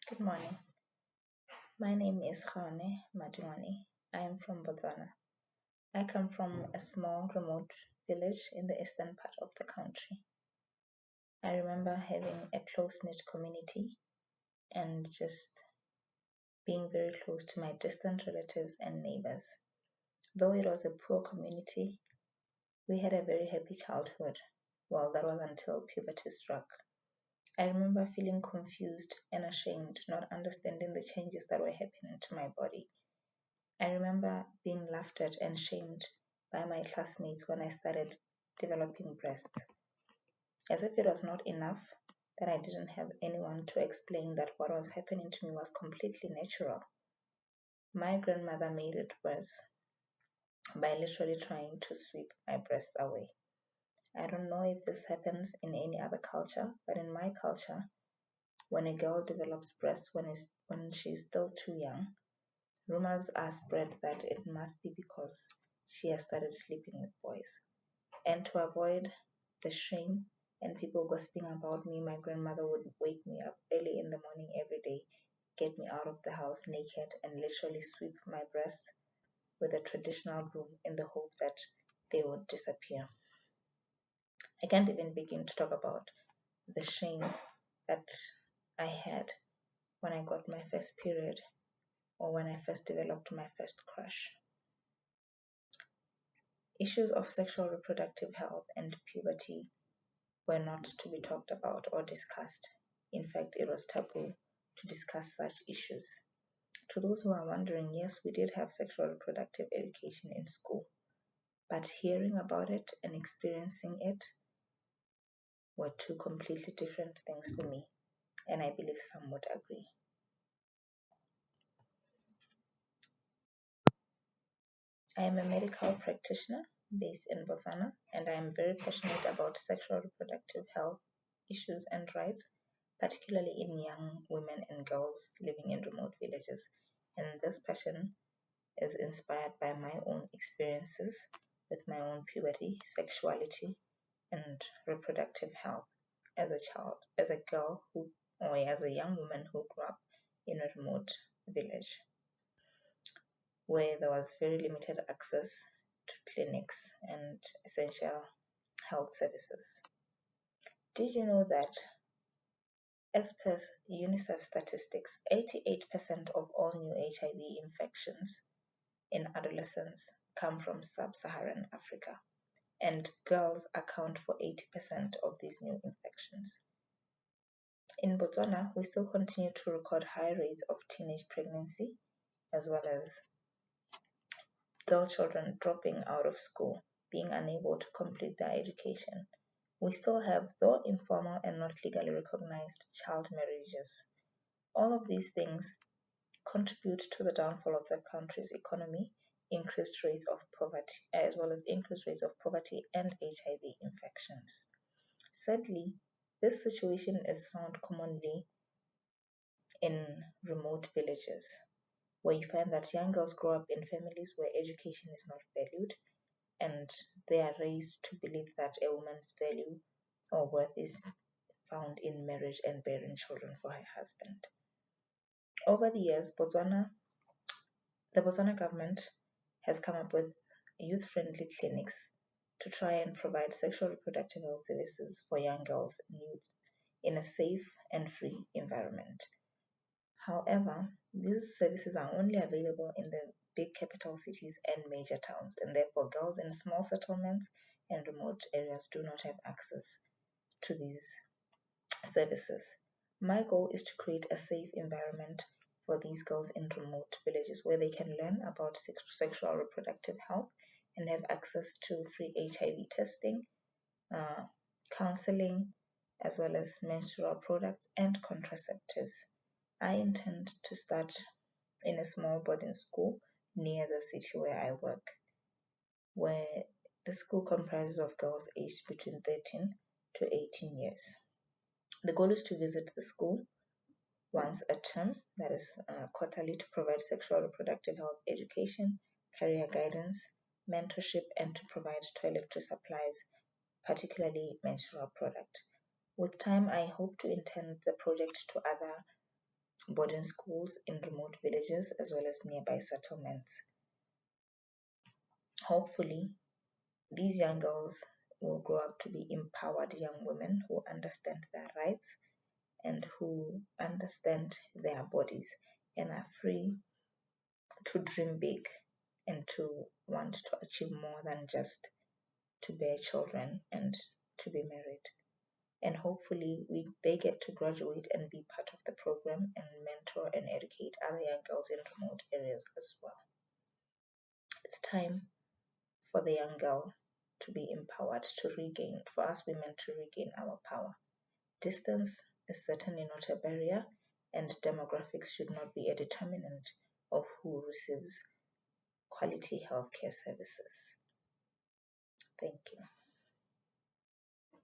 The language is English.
Good morning. My name is Gaone Madingwane. I am from Botswana. I come from a small remote village in the eastern part of the country. I remember having a close-knit community and just being very close to my distant relatives and neighbors. Though it was a poor community, we had a very happy childhood. Well, that was until puberty struck. I remember feeling confused and ashamed, not understanding the changes that were happening to my body. I remember being laughed at and shamed by my classmates when I started developing breasts, as if it was not enough that I didn't have anyone to explain that what was happening to me was completely natural. My grandmother made it worse by literally trying to sweep my breasts away. I don't know if this happens in any other culture, but in my culture, when a girl develops breasts when she's still too young, rumors are spread that it must be because she has started sleeping with boys. And to avoid the shame and people gossiping about me, my grandmother would wake me up early in the morning every day, get me out of the house naked, and literally sweep my breasts with a traditional broom in the hope that they would disappear. I can't even begin to talk about the shame that I had when I got my first period or when I first developed my first crush. Issues of sexual reproductive health and puberty were not to be talked about or discussed. In fact, it was taboo to discuss such issues. To those who are wondering, yes, we did have sexual reproductive education in school, but hearing about it and experiencing it were two completely different things for me, and I believe some would agree. I am a medical practitioner based in Botswana, and I am very passionate about sexual reproductive health issues and rights, particularly in young women and girls living in remote villages. And this passion is inspired by my own experiences with my own puberty, sexuality, and reproductive health as a child, as a girl who, or as a young woman who grew up in a remote village where there was very limited access to clinics and essential health services. Did you know that, as per UNICEF statistics, 88% of all new HIV infections in adolescents come from sub Saharan Africa, and girls account for 80% of these new infections? In Botswana, we still continue to record high rates of teenage pregnancy as well as girl children dropping out of school, being unable to complete their education. We still have, though informal and not legally recognized, child marriages. All of these things contribute to the downfall of the country's economy, increased rates of poverty, as well as increased rates of poverty and HIV infections. Sadly, this situation is found commonly in remote villages, where you find that young girls grow up in families where education is not valued and they are raised to believe that a woman's value or worth is found in marriage and bearing children for her husband. Over the years, the Botswana government has come up with youth-friendly clinics to try and provide sexual reproductive health services for young girls and youth in a safe and free environment. However, these services are only available in the big capital cities and major towns, and therefore girls in small settlements and remote areas do not have access to these services. My goal is to create a safe environment for these girls in remote villages where they can learn about sexual reproductive health and have access to free HIV testing, uh, counseling, as well as menstrual products and contraceptives. I intend to start in a small boarding school near the city where I work, where the school comprises of girls aged between 13 to 18 years. The goal is to visit the school once a term, that is quarterly, to provide sexual reproductive health education, career guidance, mentorship, and to provide toiletry supplies, particularly menstrual product. With time, I hope to intend the project to other boarding schools in remote villages as well as nearby settlements. Hopefully, these young girls will grow up to be empowered young women who understand their rights and who understand their bodies and are free to dream big and to want to achieve more than just to bear children and to be married. And hopefully they get to graduate and be part of the program and mentor and educate other young girls in remote areas as well. It's time for the young girl to be empowered, for us women to regain our power. Distance is certainly not a barrier, and demographics should not be a determinant of who receives quality healthcare services. Thank you.